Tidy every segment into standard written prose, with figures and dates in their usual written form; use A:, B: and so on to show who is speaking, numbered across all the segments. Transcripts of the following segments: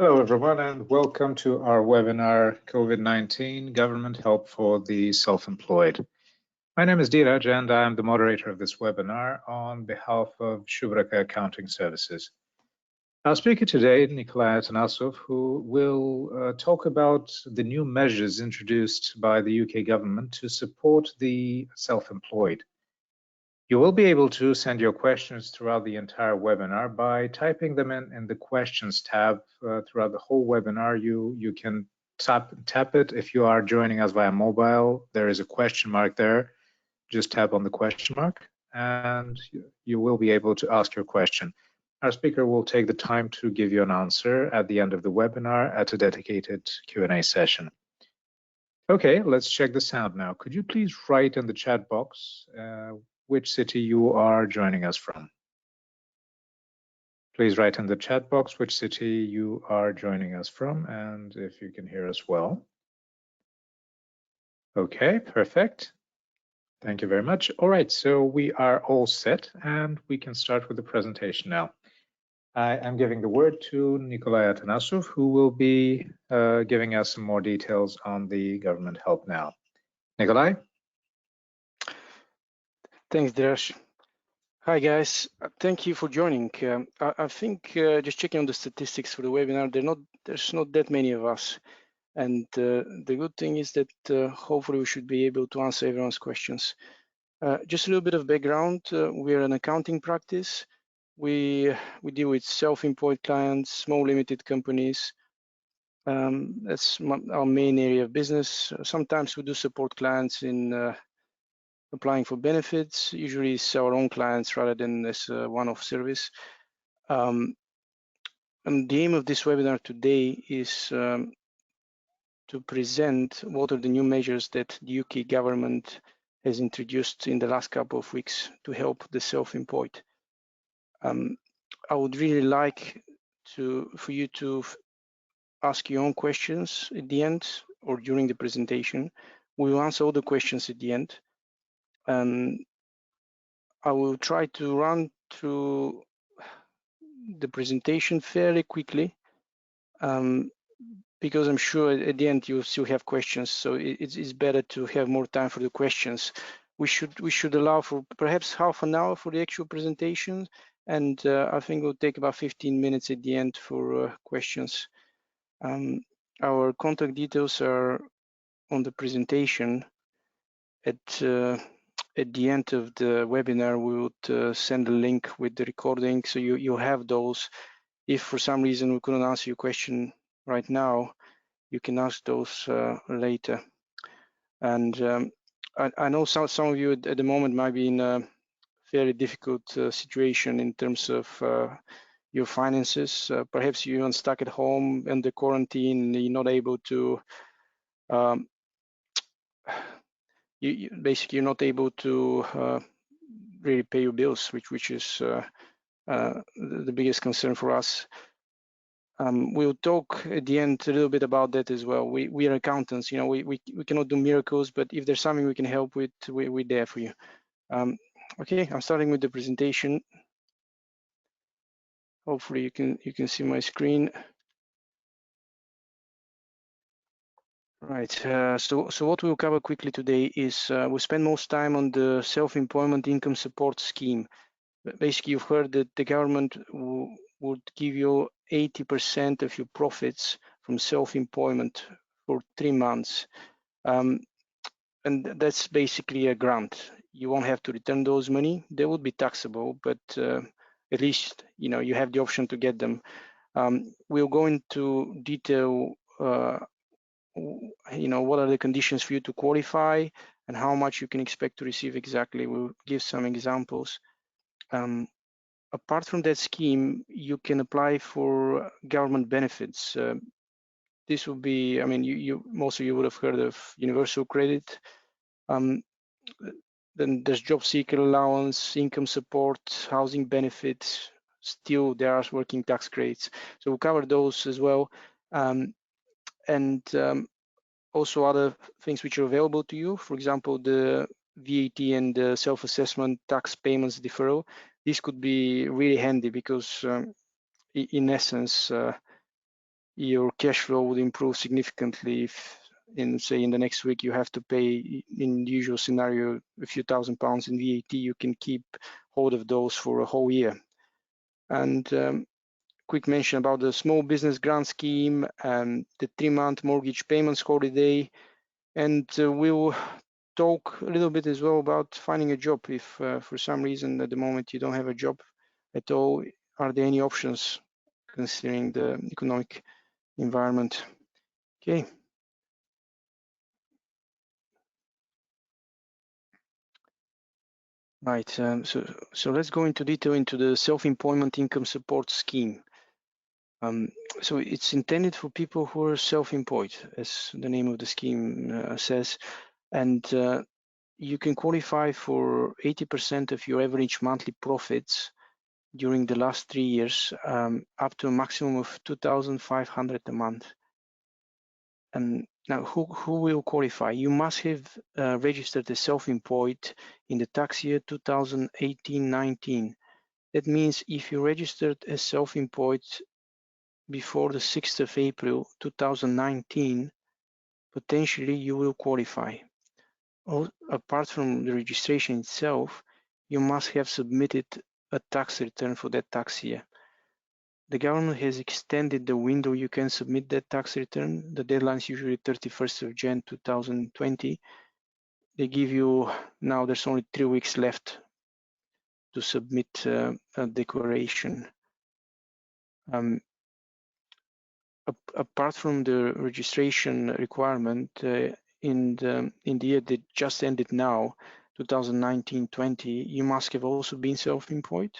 A: Hello, everyone, and welcome to our webinar, COVID-19 Government Help for the Self-Employed. My name is Dheeraj, and I'm the moderator of this webinar on behalf of Shubraka Accounting Services. Our speaker today, Nikolai Atanasov, who will talk about the new measures introduced by the UK government to support the self-employed. You will be able to send your questions throughout the entire webinar by typing them in the questions tab throughout the whole webinar. You can tap it. If you are joining us via mobile, there is a question mark there. Just tap on the question mark and you will be able to ask your question. Our speaker will take the time to give you an answer at the end of the webinar at a dedicated Q&A session. Okay, let's check the sound now. Could you please write in the chat box which city you are joining us from? Please write in the chat box which city you are joining us from and if you can hear us well. Okay, perfect. Thank you very much. All right, so we are all set and we can start with the presentation now. I am giving the word to Nikolai Atanasov, who will be giving us some more details on the government help now. Nikolai?
B: Thanks, Dheeraj. Hi, guys. Thank you for joining. I think just checking on the statistics for the webinar, there's not that many of us. And the good thing is that hopefully we should be able to answer everyone's questions. Just a little bit of background. We're an accounting practice. We deal with self-employed clients, small limited companies. That's our main area of business. Sometimes we do support clients in applying for benefits. Usually it's our own clients rather than as a one-off service. And the aim of this webinar today is to present what are the new measures that the UK government has introduced in the last couple of weeks to help the self-employed. I would really like for you to ask your own questions at the end or during the presentation. We will answer all the questions at the end. I will try to run through the presentation fairly quickly because I'm sure at the end you still have questions, so it's better to have more time for the questions. We should allow for perhaps half an hour for the actual presentation, and I think we'll take about 15 minutes at the end for questions. Our contact details are on the presentation. At the end of the webinar, we would send a link with the recording, so you have those. If for some reason we couldn't answer your question right now, you can ask those later. And I know some of you at the moment might be in a fairly difficult situation in terms of your finances. Perhaps you're even stuck at home under quarantine, you're not able to basically you're not able to really pay your bills, which is the biggest concern for us. We'll talk at the end a little bit about that as well. We are accountants, you know, we cannot do miracles, but if there's something we can help with, we're there for you. Okay, I'm starting with the presentation. Hopefully you can see my screen. Right, so what we'll cover quickly today is we'll spend most time on the self-employment income support scheme. Basically, you've heard that the government would give you 80% of your profits from self-employment for 3 months. And that's basically a grant. You won't have to return those money. They would be taxable, but at least you know you have the option to get them. We'll go into detail you know, what are the conditions for you to qualify and how much you can expect to receive exactly. We'll give some examples. Apart from that scheme, you can apply for government benefits. This will be, I mean, most of you would have heard of universal credit. Then there's job seeker allowance, income support, housing benefits. Still, there are working tax credits. So we'll cover those as well. And also other things which are available to you, for example, the VAT and the self-assessment tax payments deferral. This could be really handy because in essence, your cash flow would improve significantly if, say, in the next week you have to pay, in the usual scenario, a few £1,000s in VAT. You can keep hold of those for a whole year. And quick mention about the small business grant scheme and the 3-month mortgage payments holiday. And we'll talk a little bit as well about finding a job. If for some reason at the moment you don't have a job at all, are there any options considering the economic environment? Okay. Right, so let's go into detail into the self-employment income support scheme. So it's intended for people who are self-employed, as the name of the scheme says, and you can qualify for 80% of your average monthly profits during the last 3 years, up to a maximum of 2,500 a month. And now, who will qualify? You must have registered as self-employed in the tax year 2018-19. That means if you registered as self-employed before the 6th of April 2019, potentially you will qualify. Apart from the registration itself, you must have submitted a tax return for that tax year. The government has extended the window you can submit that tax return. The deadline is usually 31st of Jan 2020. They give you, now there's only 3 weeks left to submit a declaration. Apart from the registration requirement, in the year that just ended now, 2019-20, you must have also been self-employed,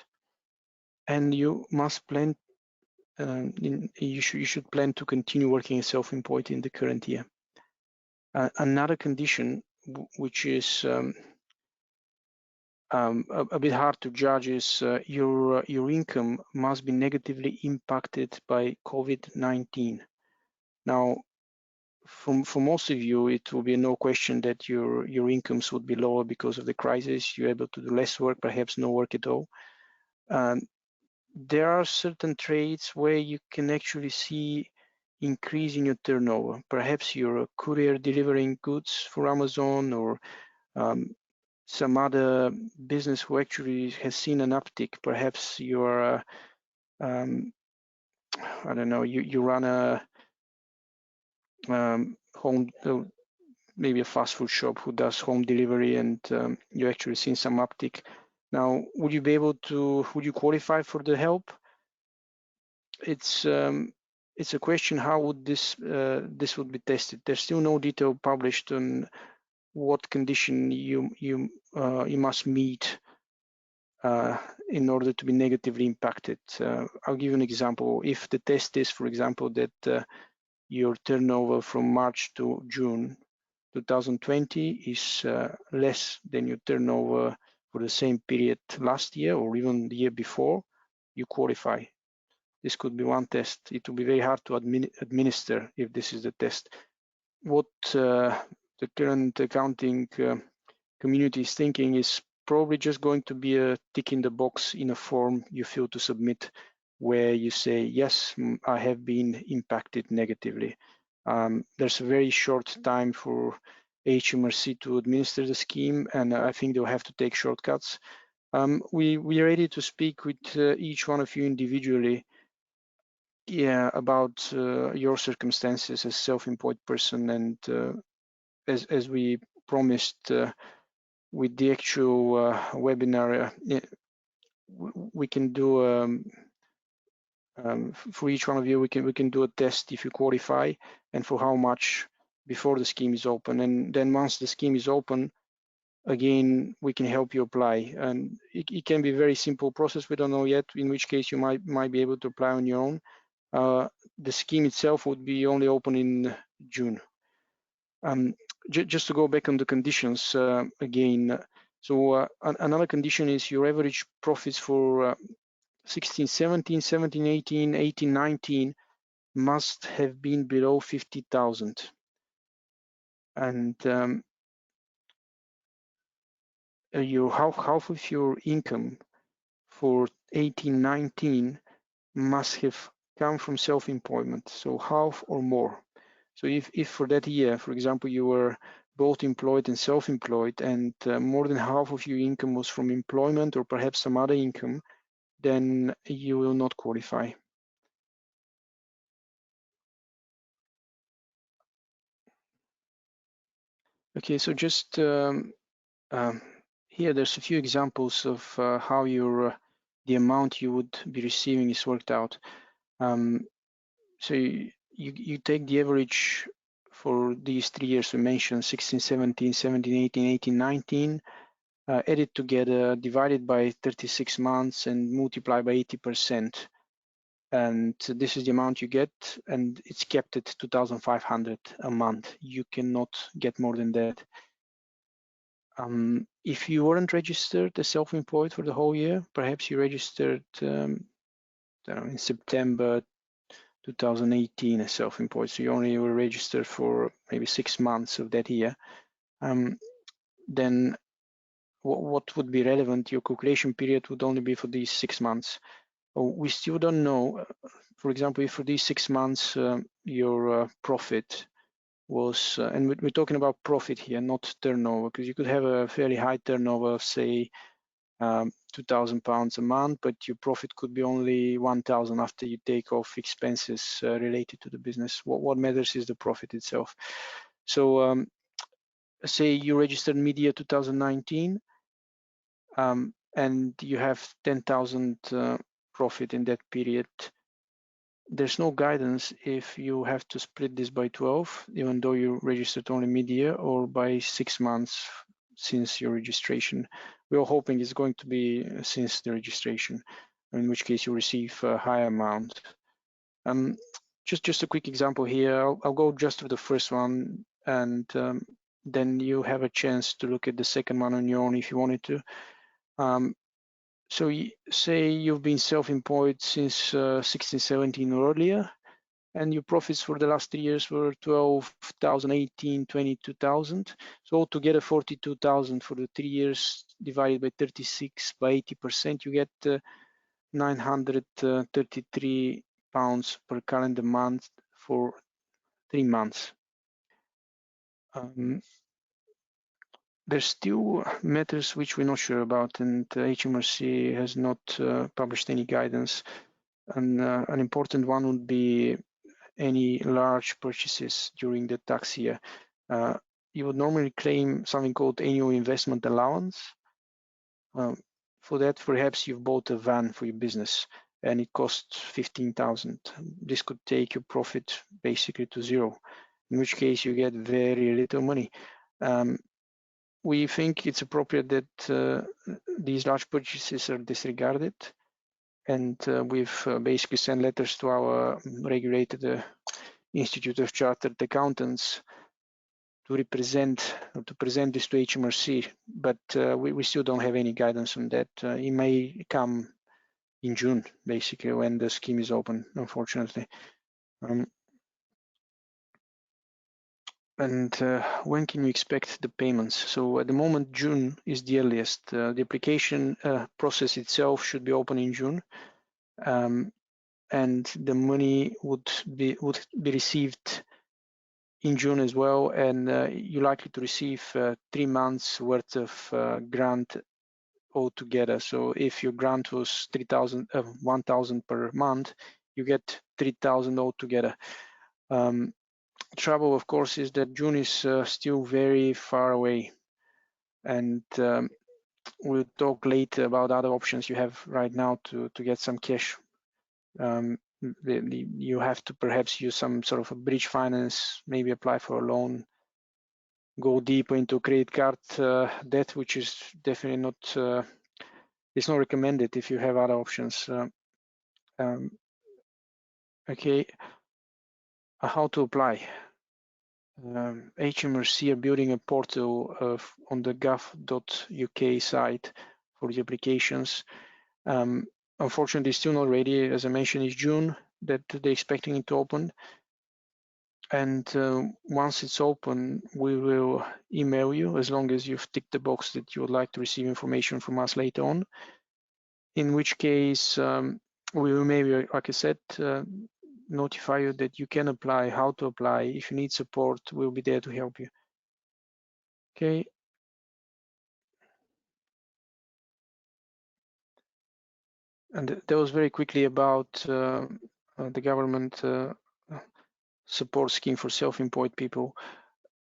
B: and you must plan. You should plan to continue working as self-employed in the current year. Another condition, which is a bit hard to judge, is your income must be negatively impacted by COVID-19. Now, for most of you, it will be no question that your incomes would be lower because of the crisis. You're able to do less work, perhaps no work at all. There are certain trades where you can actually see increase in your turnover. Perhaps you're a courier delivering goods for Amazon, or some other business who actually has seen an uptick. Perhaps you're, I don't know, you run a home, maybe a fast food shop who does home delivery, and you actually seen some uptick. Now, would you qualify for the help? It's a question, how would this would be tested. There's still no detail published on what condition you must meet in order to be negatively impacted. I'll give you an example. If the test is, for example, that your turnover from March to June 2020 is less than your turnover for the same period last year or even the year before, you qualify. This could be one test. It will be very hard to administer if this is the test. What the current accounting community is thinking is probably just going to be a tick in the box in a form you fill to submit, where you say, yes, I have been impacted negatively. There's a very short time for HMRC to administer the scheme, and I think they'll have to take shortcuts. We are ready to speak with each one of you individually, about your circumstances as self-employed person, and as we promised with the actual webinar, we can do for each one of you, we can do a test if you qualify, and for how much before the scheme is open. And then once the scheme is open, again, we can help you apply. And it can be a very simple process. We don't know yet, in which case you might be able to apply on your own. The scheme itself would be only open in June. Just to go back on the conditions again. So another condition is your average profits for 16-17, 17-18, 18-19 must have been below 50,000. And half of your income for 18-19 must have come from self-employment, so half or more. So if for that year, for example, you were both employed and self-employed, and more than half of your income was from employment or perhaps some other income, then you will not qualify. Okay, so just here there's a few examples of how the amount you would be receiving is worked out. So you take the average for these 3 years we mentioned, 16, 17, 17, 18, 18, 19, add it together, divided by 36 months and multiply by 80%. And this is the amount you get, and it's kept at 2,500 a month. You cannot get more than that. If you weren't registered as self-employed for the whole year, perhaps you registered in September 2018 as self-employed, so you only were registered for maybe 6 months of that year, then what would be relevant, your calculation period would only be for these 6 months. We still don't know, for example, if for these 6 months your profit was, and we're talking about profit here, not turnover, because you could have a fairly high turnover of, say, £2,000 a month, but your profit could be only 1,000 after you take off expenses related to the business. What matters is the profit itself. So say you registered mid-year 2019, and you have 10,000 profit in that period. There's no guidance if you have to split this by 12, even though you registered only mid-year, or by 6 months since your registration. We're hoping it's going to be since the registration, in which case you receive a higher amount. Just a quick example here. I'll go just through the first one, and then you have a chance to look at the second one on your own if you wanted to. So say you've been self-employed since 16, 17 or earlier, and your profits for the last 3 years were 12,000, 18, 22,000. So altogether 42,000 for the 3 years divided by 36 by 80%, you get £933 per calendar month for 3 months. There's still matters which we're not sure about, and HMRC has not published any guidance. And an important one would be any large purchases during the tax year. You would normally claim something called annual investment allowance. For that, perhaps you've bought a van for your business and it costs 15,000. This could take your profit basically to zero, in which case you get very little money. We think it's appropriate that these large purchases are disregarded, and we've basically sent letters to our regulated Institute of Chartered Accountants to present this to HMRC, but we still don't have any guidance on that. It may come in June, basically, when the scheme is open, unfortunately. And when can you expect the payments? So at the moment, June is the earliest. The application process itself should be open in June, and the money would be received in June as well, and you're likely to receive 3 months worth of grant altogether. So if your grant was 1,000 per month, you get 3,000 altogether. Trouble, of course, is that June is still very far away, and we'll talk later about other options you have right now to get some cash. You have to perhaps use some sort of a bridge finance, maybe apply for a loan, go deeper into credit card debt, which is definitely not, it's not recommended if you have other options. Okay, how to apply? HMRC are building a portal on the gov.uk site for the applications. Unfortunately, it's still not ready. As I mentioned, it's June that they're expecting it to open. And once it's open, we will email you as long as you've ticked the box that you would like to receive information from us later on. In which case, we will maybe, like I said, notify you that you can apply, how to apply. If you need support, we'll be there to help you. Okay. And that was very quickly about the government support scheme for self-employed people.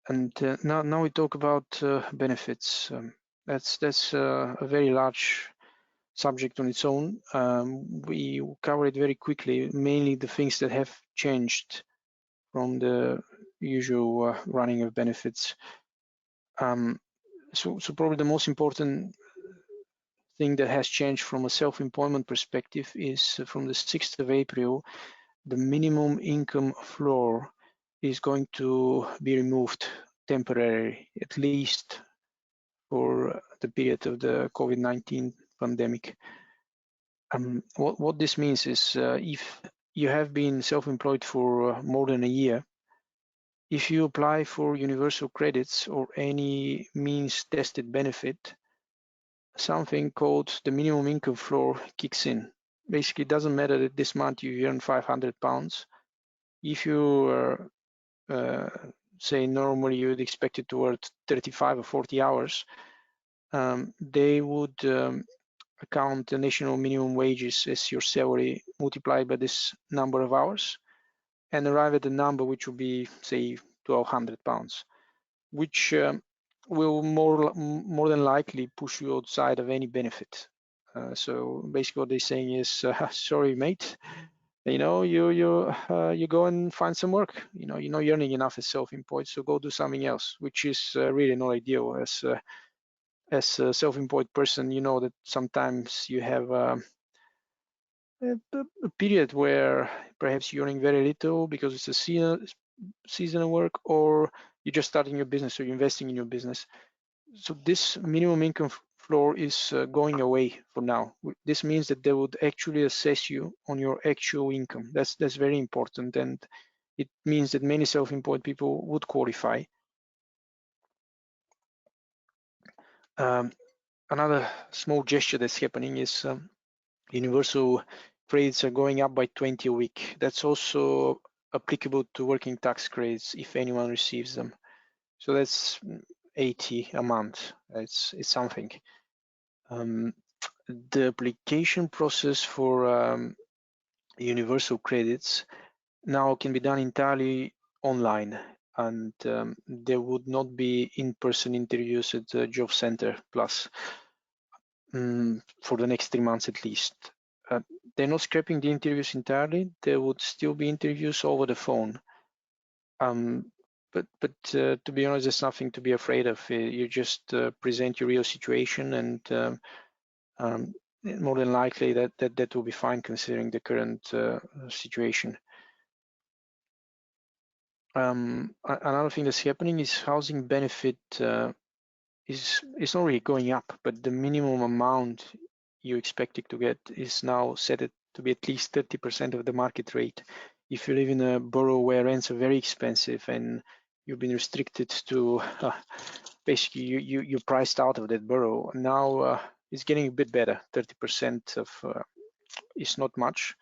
B: And now we talk about benefits. That's a very large subject on its own. We cover it very quickly, mainly the things that have changed from the usual running of benefits. So probably the most important thing that has changed from a self-employment perspective is from the 6th of April, the minimum income floor is going to be removed temporarily, at least for the period of the COVID-19 pandemic. What this means is if you have been self-employed for more than a year, if you apply for universal credits or any means tested benefit, something called the minimum income floor kicks in. Basically, it doesn't matter that this month you earn £500. If you say normally you would expect it to work 35 or 40 hours, they would account the national minimum wages as your salary multiplied by this number of hours and arrive at a number which will be, say, £1,200, which will more than likely push you outside of any benefit. So basically what they're saying is, sorry, mate, you know, you go and find some work. You know, you're earning enough as self-employed, so go do something else, which is really not ideal. As a self-employed person, you know that sometimes you have a period where perhaps you're earning very little because it's a seasonal work, or you're just starting your business or you're investing in your business. So this minimum income floor is going away for now. This means that they would actually assess you on your actual income. That's very important, and it means that many self-employed people would qualify. Another small gesture that's happening is universal credits are going up by 20 a week. That's also applicable to working tax credits if anyone receives them. So that's 80 a month. It's something. The application process for universal credits now can be done entirely online, and there would not be in-person interviews at the job center plus for the next 3 months at least. They're not scrapping the interviews entirely. There would still be interviews over the phone. But to be honest, there's nothing to be afraid of. You just present your real situation, and more than likely that will be fine considering the current situation. Another thing that's happening is housing benefit is not really going up, but the minimum amount you expect to get is now set to be at least 30% of the market rate. If you live in a borough where rents are very expensive and you've been restricted to basically you're priced out of that borough, now it's getting a bit better. 30% of is not much.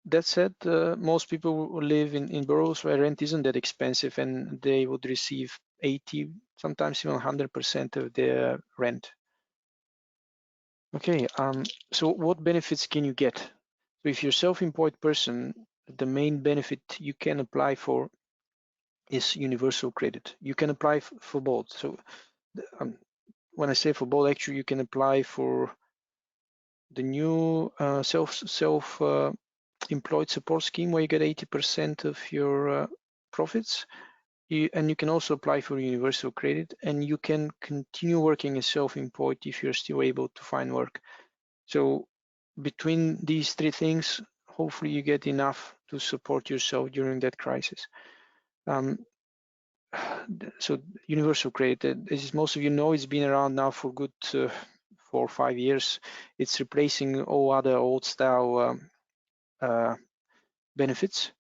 B: That said, most people live in boroughs where rent isn't that expensive, and they would receive 80, sometimes even 100% of their rent. Okay, so what benefits can you get? So if you're a self-employed person, the main benefit you can apply for is universal credit. You can apply for both. So when I say for both, actually you can apply for the new self-employed support scheme where you get 80% of your profits. And you can also apply for universal credit, and you can continue working as self-employed if you're still able to find work. So between these three things, hopefully you get enough to support yourself during that crisis. So universal credit, as most of you know, it's been around now for good 4 or 5 years. It's replacing all other old style benefits,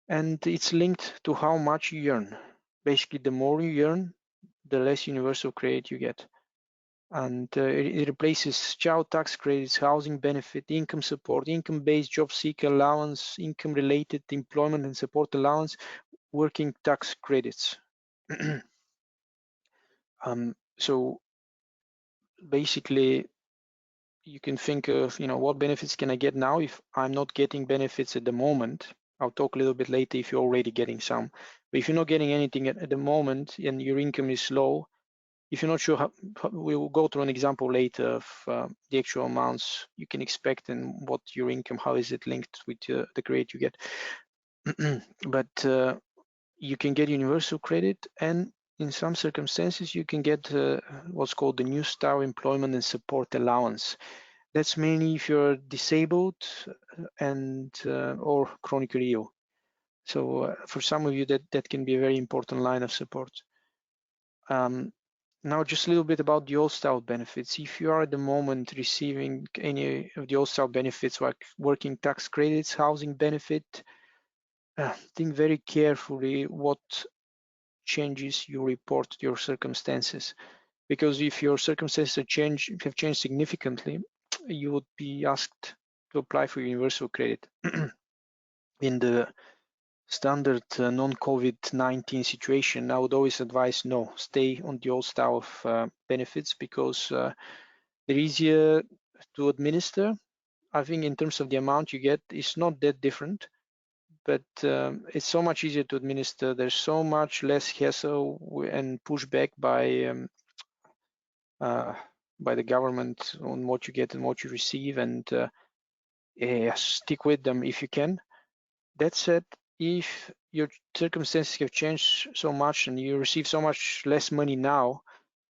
B: and it's linked to how much you earn. Basically, the more you earn, the less universal credit you get. And it replaces child tax credits, housing benefit, income support, income-based job seeker allowance, income-related employment and support allowance, working tax credits. So basically, you can think of, what benefits can I get now if I'm not getting benefits at the moment? I'll talk a little bit later if you're already getting some. But if you're not getting anything at the moment and your income is low, if you're not sure how we will go through an example later of the actual amounts you can expect and what your income, how is it linked with the credit you get. But you can get universal credit, and in some circumstances you can get what's called the New Start employment and support allowance. That's mainly if you're disabled and or chronically ill. So for some of you that can be a very important line of support. Now just a little bit about the old style benefits. If you are at the moment receiving any of the old style benefits like working tax credits, housing benefit, think very carefully what changes you report to your circumstances. Because if your circumstances have changed significantly, you would be asked to apply for universal credit. In the standard non-COVID-19 situation, I would always advise no, stay on the old style of benefits because they're easier to administer. I think in terms of the amount you get, it's not that different, but it's so much easier to administer. There's so much less hassle and pushback by the government on what you get and what you receive, and stick with them if you can. That said, if your circumstances have changed so much and you receive so much less money now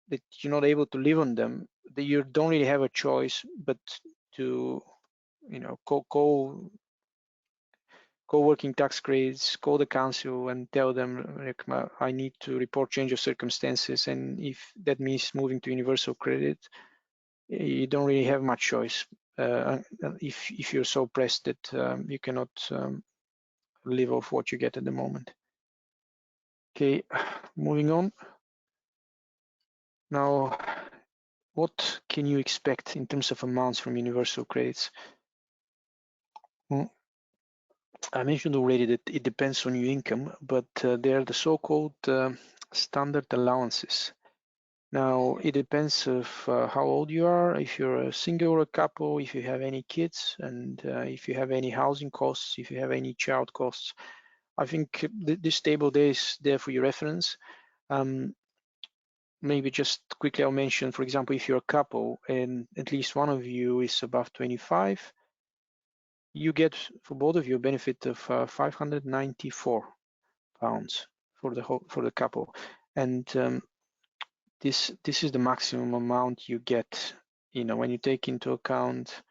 B: that you're not able to live on them, that you don't really have a choice but to, call working tax credits, call the council and tell them, like, I need to report change of circumstances, and if that means moving to universal credit, you don't really have much choice if you're so pressed that you cannot live off what you get at the moment. Okay, moving on. Now, what can you expect in terms of amounts from universal credits? Well, I mentioned already that it depends on your income, but they are the so-called standard allowances. Now, it depends of how old you are, if you're a single or a couple, if you have any kids, and if you have any housing costs, if you have any child costs. I think this table there is there for your reference. Maybe just quickly I'll mention, for example, if you're a couple and at least one of you is above 25, you get for both of you a benefit of £594 for the couple, and this is the maximum amount you get. When you take into account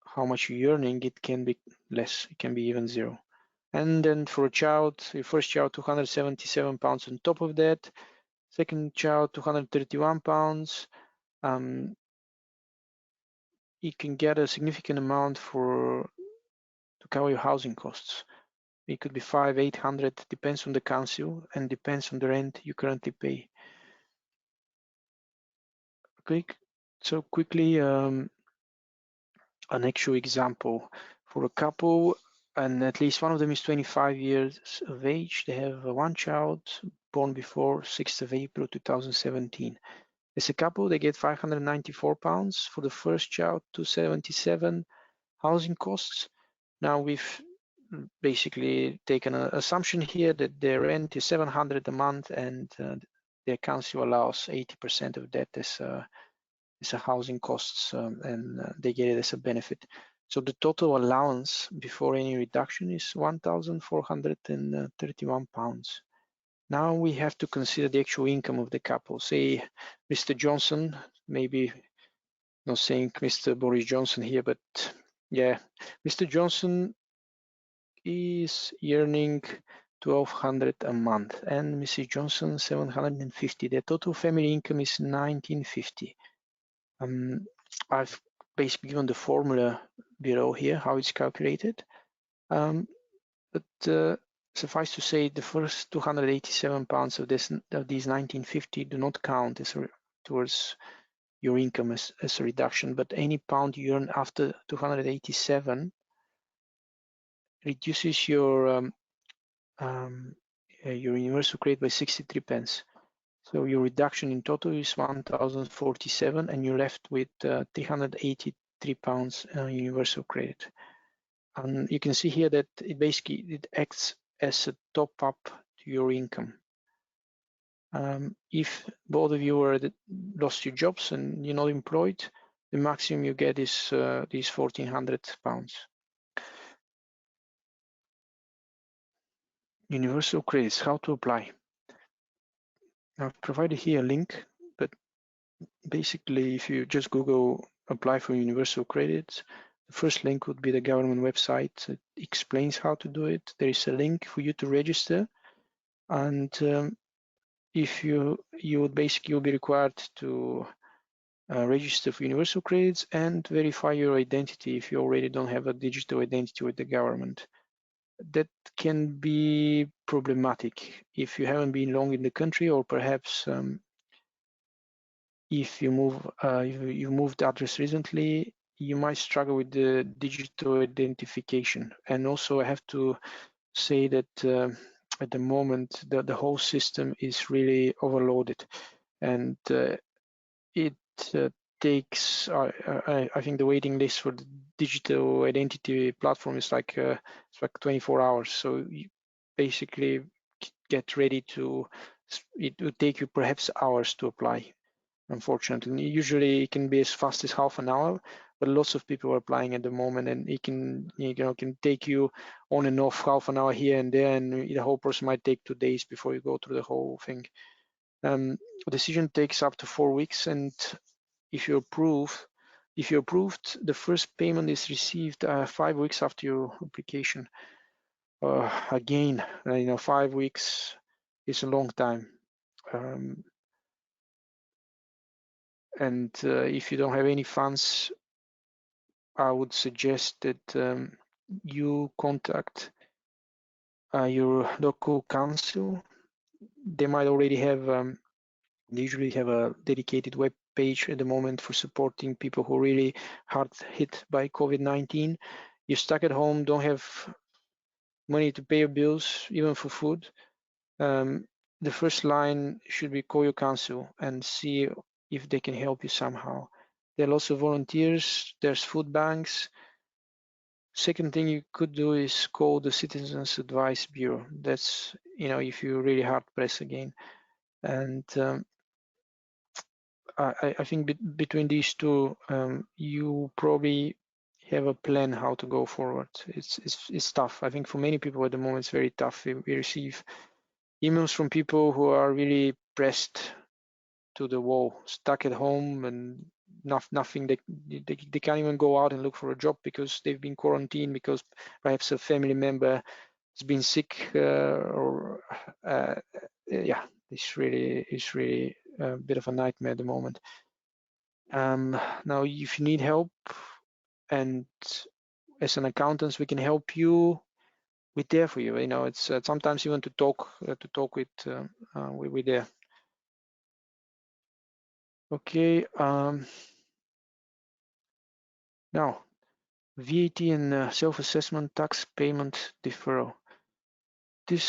B: how much you're earning, it can be less, it can be even zero. And then for a child, your first child, £277 on top of that. Second child, £231. You can get a significant amount to cover your housing costs. It could be 500, 800, depends on the council and depends on the rent you currently pay. So quickly, an actual example for a couple, and at least one of them is 25 years of age. They have one child born before 6th of April 2017. As a couple, they get £594 for the first child, 277 housing costs. Now we've basically taken an assumption here that their rent is 700 a month, and their council allows 80% of that as a housing costs, and they get it as a benefit. So the total allowance before any reduction is £1,431. Now we have to consider the actual income of the couple. Say Mr. Johnson, maybe not saying Mr. Boris Johnson here, but yeah, Mr. Johnson is earning 1,200 a month, and Mrs. Johnson 750. The total family income is 1,950. I've basically given the formula below here, how it's calculated. But suffice to say, the first £287 of these 1,950 do not count towards your income as a reduction, but any pound you earn after 287 reduces your universal credit by 63 pence. So your reduction in total is 1,047, and you're left with 383 pounds universal credit. And you can see here that it acts as a top up to your income. If both of you lost your jobs and you're not employed, the maximum you get is these 1,400 pounds. Universal credits, how to apply. I've provided here a link, but basically if you just Google apply for universal credits, the first link would be the government website. It explains how to do it. There is a link for you to register, and if you'll be required to register for universal credits and verify your identity if you already don't have a digital identity with the government. That can be problematic if you haven't been long in the country, or perhaps if you moved address recently, you might struggle with the digital identification. And also I have to say that at the moment the whole system is really overloaded, and it takes I think the waiting list for the digital identity platform is like 24 hours. So you basically get ready to, it will take you perhaps hours to apply, unfortunately. Usually it can be as fast as half an hour, but lots of people are applying at the moment, and it can can take you on and off half an hour here and there, and the whole process might take 2 days before you go through the whole thing. Decision takes up to 4 weeks, and if you're approved, the first payment is received 5 weeks after your application. Again, 5 weeks is a long time. And if you don't have any funds, I would suggest that you contact your local council. They might already have, they usually have a dedicated web page at the moment for supporting people who are really hard hit by COVID-19. You're stuck at home, don't have money to pay your bills, even for food. The first line should be call your council and see if they can help you somehow. There are lots of volunteers, there's food banks. Second thing you could do is call the Citizens Advice Bureau. That's, if you're really hard pressed again. And I think between these two, you probably have a plan how to go forward. It's tough. I think for many people at the moment, it's very tough. We receive emails from people who are really pressed to the wall, stuck at home, and nothing. They can't even go out and look for a job because they've been quarantined, because perhaps a family member has been sick, or yeah, it's really a bit of a nightmare at the moment. Now, if you need help, and as an accountant, we can help you. We're there for you. It's sometimes even to talk with we're there. Okay. Now, VAT and self-assessment tax payment deferral. This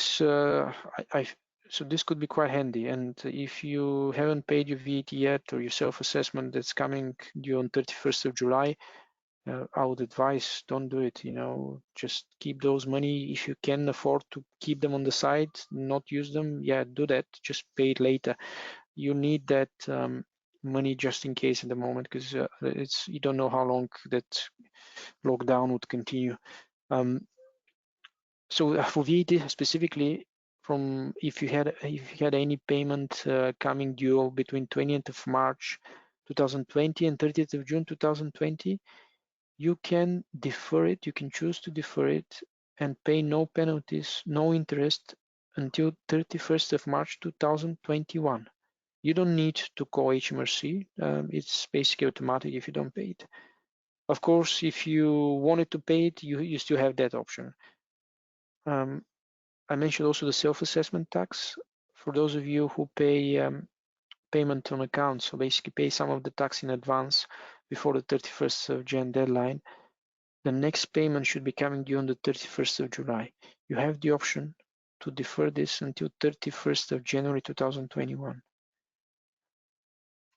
B: so this could be quite handy. And if you haven't paid your VAT yet, or your self-assessment that's coming due on 31st of July, I would advise, don't do it. Just keep those money. If you can afford to keep them on the side, not use them, yeah, do that. Just pay it later. You need that money just in case at the moment, because you don't know how long that lockdown would continue. So for VAT specifically, from if you had any payment coming due between 20th of March 2020 and 30th of June 2020, you can defer it. You can choose to defer it and pay no penalties, no interest until 31st of March 2021. You don't need to call HMRC. It's basically automatic if you don't pay it. Of course, if you wanted to pay it, you still have that option. I mentioned also the self-assessment tax. For those of you who pay payment on account, so basically pay some of the tax in advance before the 31st of Jan deadline, the next payment should be coming due on the 31st of July. You have the option to defer this until 31st of January 2021.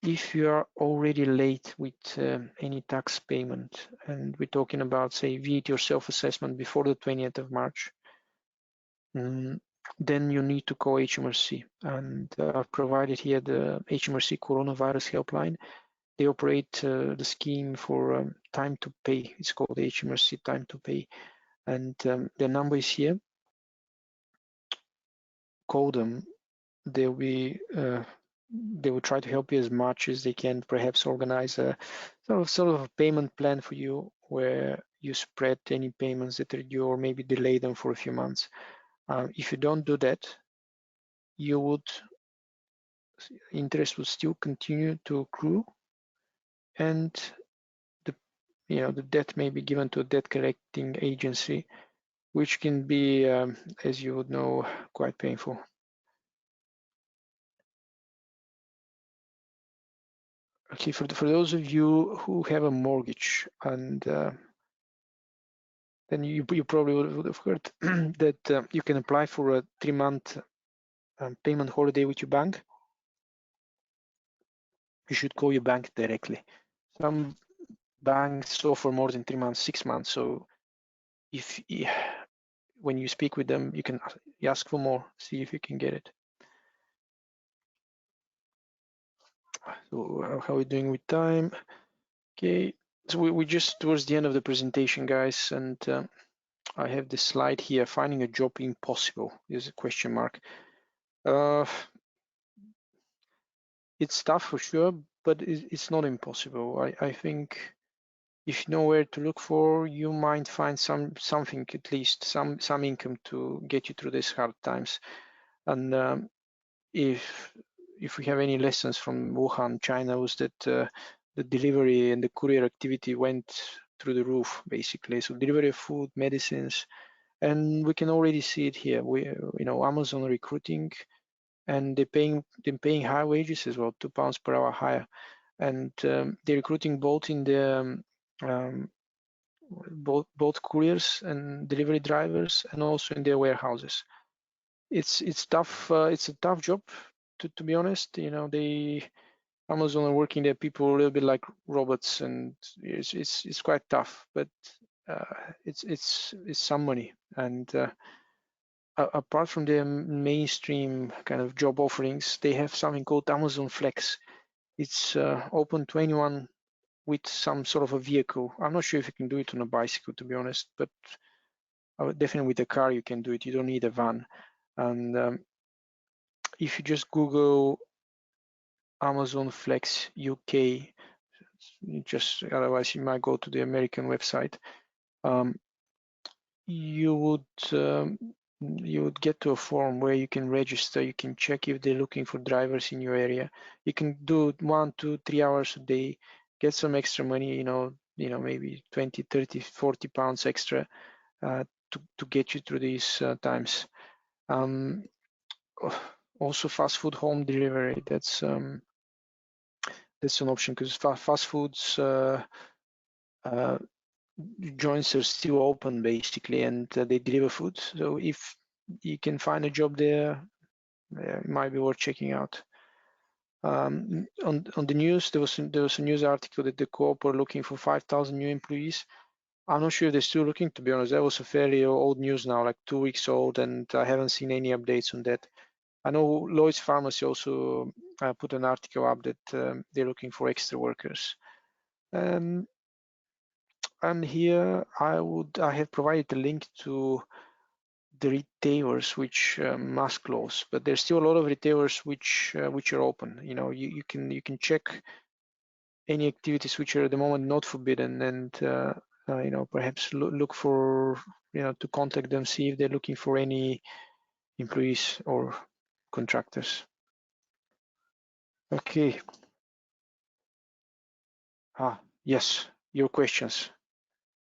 B: If you are already late with any tax payment, and we're talking about, say, VAT or self-assessment before the 20th of March, then you need to call HMRC. And I've provided here the HMRC Coronavirus Helpline. They operate the scheme for time to pay. It's called HMRC Time to Pay. And the number is here. Call them. They will try to help you as much as they can, perhaps organize a sort of a payment plan for you where you spread any payments that are due or maybe delay them for a few months. If you don't do that, interest would still continue to accrue, and the debt may be given to a debt collecting agency, which can be, as you would know, quite painful. Okay, for those of you who have a mortgage, and then you probably would have heard that you can apply for a 3-month payment holiday with your bank. You should call your bank directly. Some banks offer more than 3 months, 6 months. So when you speak with them, you can ask for more, see if you can get it. So how are we doing with time? Okay, so we're just towards the end of the presentation, guys, and I have this slide here, finding a job impossible, is a question mark. It's tough for sure, but it's not impossible. I think if you know where to look for, you might find something, at least some income to get you through these hard times. And if we have any lessons from Wuhan, China, was that the delivery and the courier activity went through the roof, basically. So delivery of food, medicines, and we can already see it here. Amazon recruiting, and they're paying high wages as well, £2 per hour higher, and they're recruiting both in the both couriers and delivery drivers, and also in their warehouses. It's tough. It's a tough job, to be honest. Amazon are working their people a little bit like robots, and it's quite tough. But it's some money, and apart from their mainstream kind of job offerings, they have something called Amazon Flex. It's open to anyone with some sort of a vehicle. I'm not sure if you can do it on a bicycle, to be honest, but definitely with a car you can do it. You don't need a van. And if you just Google Amazon Flex UK, otherwise you might go to the American website, you would get to a form where you can register. You can check if they're looking for drivers in your area. You can do 1, 2, 3 hours a day, get some extra money, maybe 20, 30, 40 pounds extra to get you through these times. Also fast food home delivery, that's an option, because fast foods joints are still open basically, and they deliver food. So if you can find a job there, it might be worth checking out. On the news, there was a news article that the Co-op are looking for 5,000 new employees. I'm not sure if they're still looking, to be honest. That was a fairly old news now, like 2 weeks old, and I haven't seen any updates on that. I know Lloyd's Pharmacy also put an article up that they're looking for extra workers. And here I have provided a link to the retailers which must close, but there's still a lot of retailers which are open. You can check any activities which are at the moment not forbidden, and perhaps look for to contact them, see if they're looking for any employees or contractors. Okay. Yes, your questions.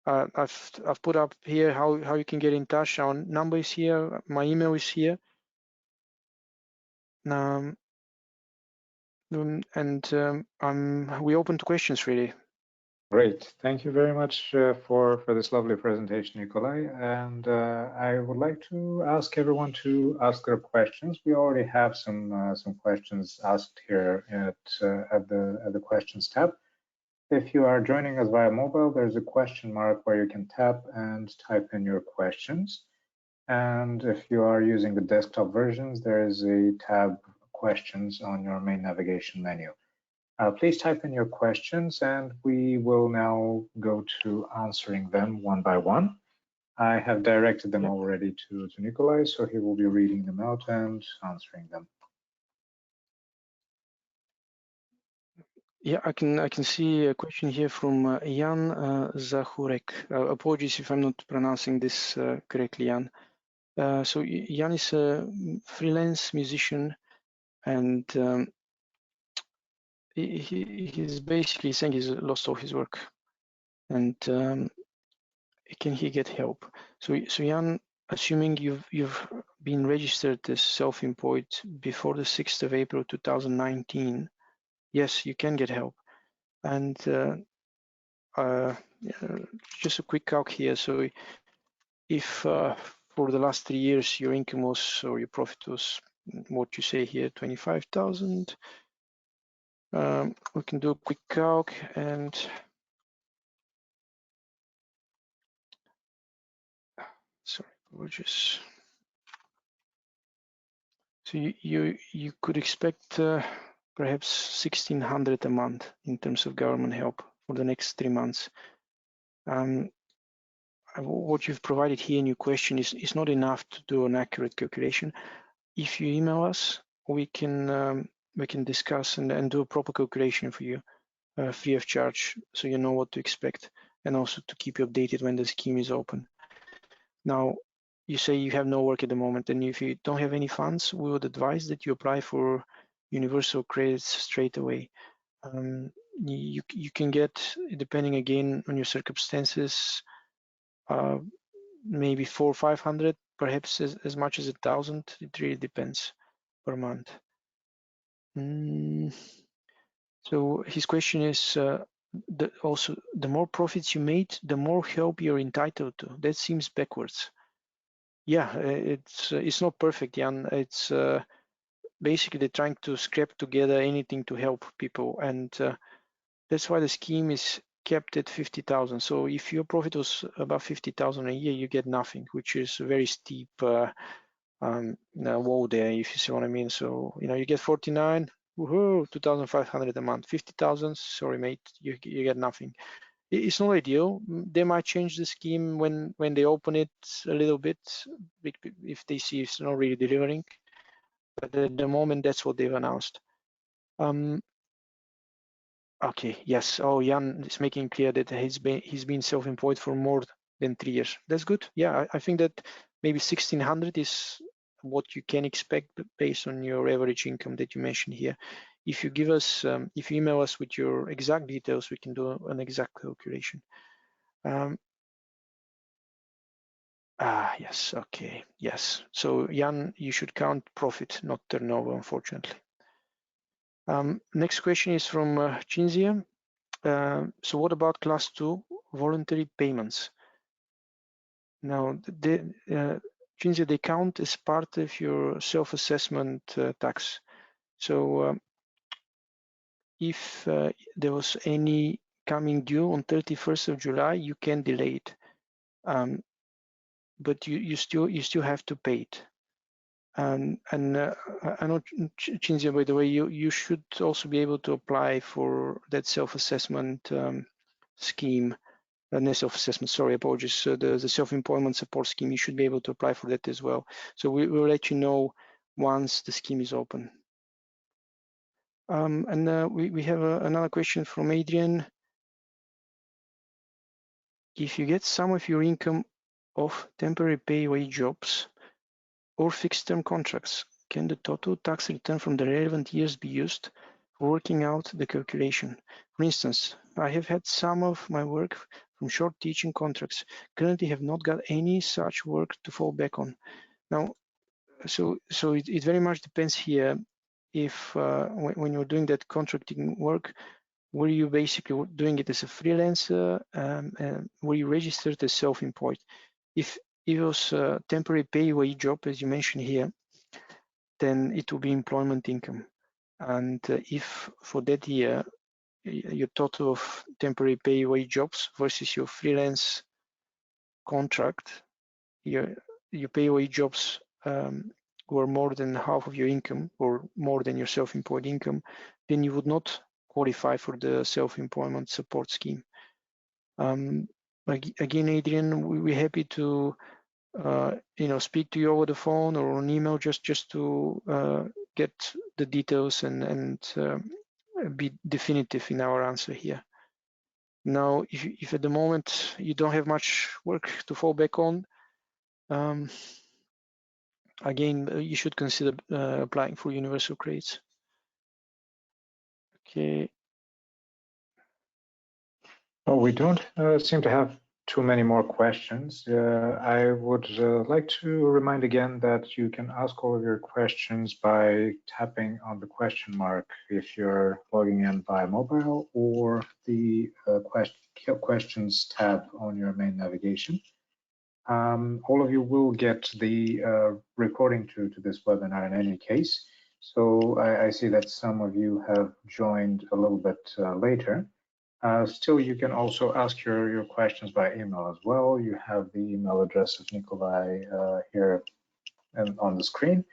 B: I've put up here how you can get in touch. Our number is here. My email is here. We open to questions really.
A: Great. Thank you very much for this lovely presentation, Nikolai. And I would like to ask everyone to ask their questions. We already have some questions asked here at the questions tab. If you are joining us via mobile, there's a question mark where you can tap and type in your questions. And if you are using the desktop versions, there is a tab questions on your main navigation menu. Please type in your questions and we will now go to answering them one by one. I have directed them already to Nikolai, so he will be reading them out and answering them.
B: Yeah, I can see a question here from Jan Zahurek. Apologies if I'm not pronouncing this correctly, Jan. So Jan is a freelance musician, and he's basically saying he's lost all his work, and can he get help? So Jan, assuming you've been registered as self-employed before the 6th of April 2019, yes, you can get help. And just a quick calc here. So if for the last 3 years your income was, or your profit was, what you say here, 25,000, we can do a quick calc and sorry, apologies. So you could expect perhaps 1,600 a month in terms of government help for the next 3 months. What you've provided here in your question is not enough to do an accurate calculation. If you email us, we can discuss and do a proper calculation for you, free of charge, so you know what to expect, and also to keep you updated when the scheme is open. Now, you say you have no work at the moment, and if you don't have any funds, we would advise that you apply for universal credits straight away. You can get, depending again on your circumstances, maybe 400 or 500, perhaps as much as 1,000. It really depends per month. So his question is also, the more profits you made, the more help you're entitled to. That seems backwards. Yeah, it's not perfect, Jan. It's basically they're trying to scrap together anything to help people, and that's why the scheme is kept at 50,000. So if your profit was above 50,000 a year, you get nothing, which is a very steep wall there, if you see what I mean. So you get 49, woohoo, 2,500 a month. 50,000, sorry mate, you get nothing. It's not ideal. They might change the scheme when they open it a little bit, if they see it's not really delivering. But at the moment, that's what they've announced. Okay, yes. Oh, Jan is making clear that he's been self-employed for more than 3 years. That's good. Yeah, I think that maybe 1,600 is what you can expect based on your average income that you mentioned here. If you give us, if you email us with your exact details, we can do an exact calculation. Yes, okay, yes. So Jan, you should count profit, not turnover, unfortunately. Next question is from Cinzia. So what about class 2 voluntary payments? Now, Cinzia, they count as part of your self-assessment tax. So if there was any coming due on 31st of July, you can delay it, but you still have to pay it. And I know, Cinzia, by the way, you should also be able to apply for that self-assessment scheme. Not self-assessment, sorry, apologies. The self-employment support scheme, you should be able to apply for that as well. So we will let you know once the scheme is open. And we have another question from Adrian. If you get some of your income off temporary pay-away jobs or fixed-term contracts, can the total tax return from the relevant years be used for working out the calculation? For instance, I have had some of my work from short teaching contracts, currently have not got any such work to fall back on. Now, so it very much depends here. if when you're doing that contracting work, were you basically doing it as a freelancer? Were you registered as self-employed? If it was a temporary payaway job, as you mentioned here, then it will be employment income. And if for that year, your total of temporary payaway jobs versus your freelance contract, your payaway jobs were more than half of your income or more than your self-employed income, then you would not qualify for the self-employment support scheme. Again, Adrian, we're happy to speak to you over the phone or on email just to get the details and be definitive in our answer here. Now, if at the moment you don't have much work to fall back on, again, you should consider applying for universal credits. Okay.
A: Well, we don't seem to have too many more questions. I would like to remind again that you can ask all of your questions by tapping on the question mark if you're logging in via mobile, or the questions tab on your main navigation. All of you will get the recording to this webinar in any case. So I see that some of you have joined a little bit later. Still, you can also ask your questions by email as well. You have the email address of Nikolai here and on the screen.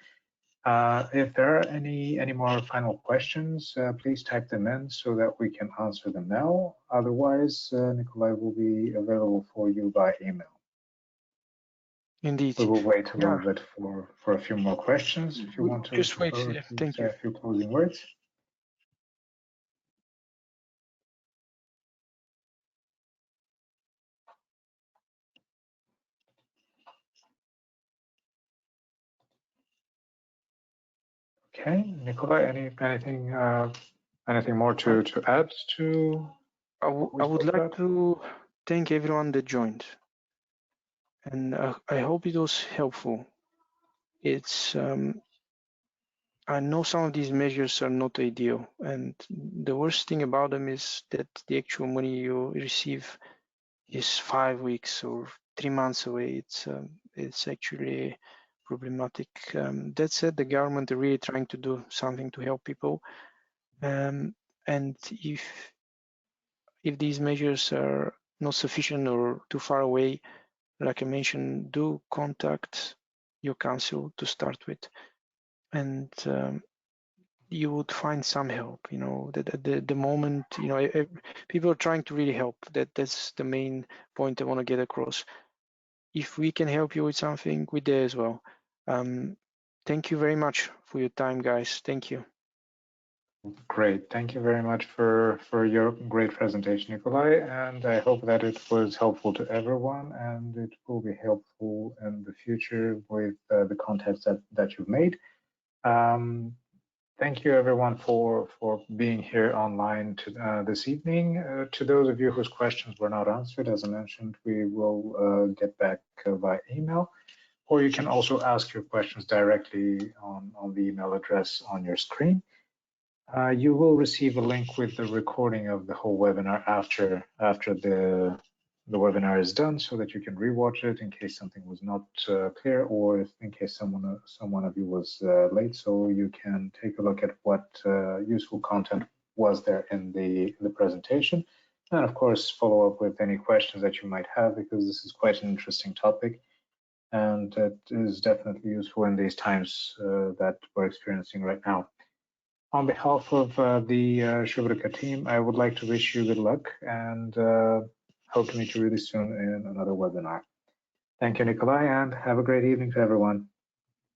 A: If there are any more final questions, please type them in so that we can answer them now. Otherwise, Nikolai will be available for you by email.
B: Indeed.
A: We will wait a little bit for a few more questions. If you want to
B: just wait. Yeah, thank you.
A: Say a few closing words. Okay, Nikolai, anything more to add to?
B: I would like to thank everyone that joined, and I hope it was helpful. It's I know some of these measures are not ideal, and the worst thing about them is that the actual money you receive is 5 weeks or 3 months away. It's actually problematic. That said, the government are really trying to do something to help people, and if these measures are not sufficient or too far away, like I mentioned, do contact your council to start with, and you would find some help. You know, at the moment, you know, people are trying to really help. That's the main point I want to get across. If we can help you with something, we're there as well. Thank you very much for your time, guys. Thank you.
A: Great. Thank you very much for your great presentation, Nikolai. And I hope that it was helpful to everyone, and it will be helpful in the future with the contacts that you've made. Thank you, everyone, for being here online this evening. To those of you whose questions were not answered, as I mentioned, we will get back by email, or you can also ask your questions directly on the email address on your screen. You will receive a link with the recording of the whole webinar after the webinar is done, so that you can rewatch it in case something was not clear, or if in case someone of you was late, so you can take a look at what useful content was there in the presentation, and of course follow up with any questions that you might have, because this is quite an interesting topic, and it is definitely useful in these times that we're experiencing right now. On behalf of the Shubrika team, I would like to wish you good luck, and hope to meet you really soon in another webinar. Thank you, Nikolai, and have a great evening to everyone.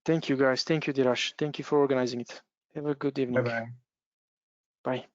B: Thank you, guys. Thank you, Dirash. Thank you for organizing it. Have a good evening.
A: Bye-bye.
B: Bye.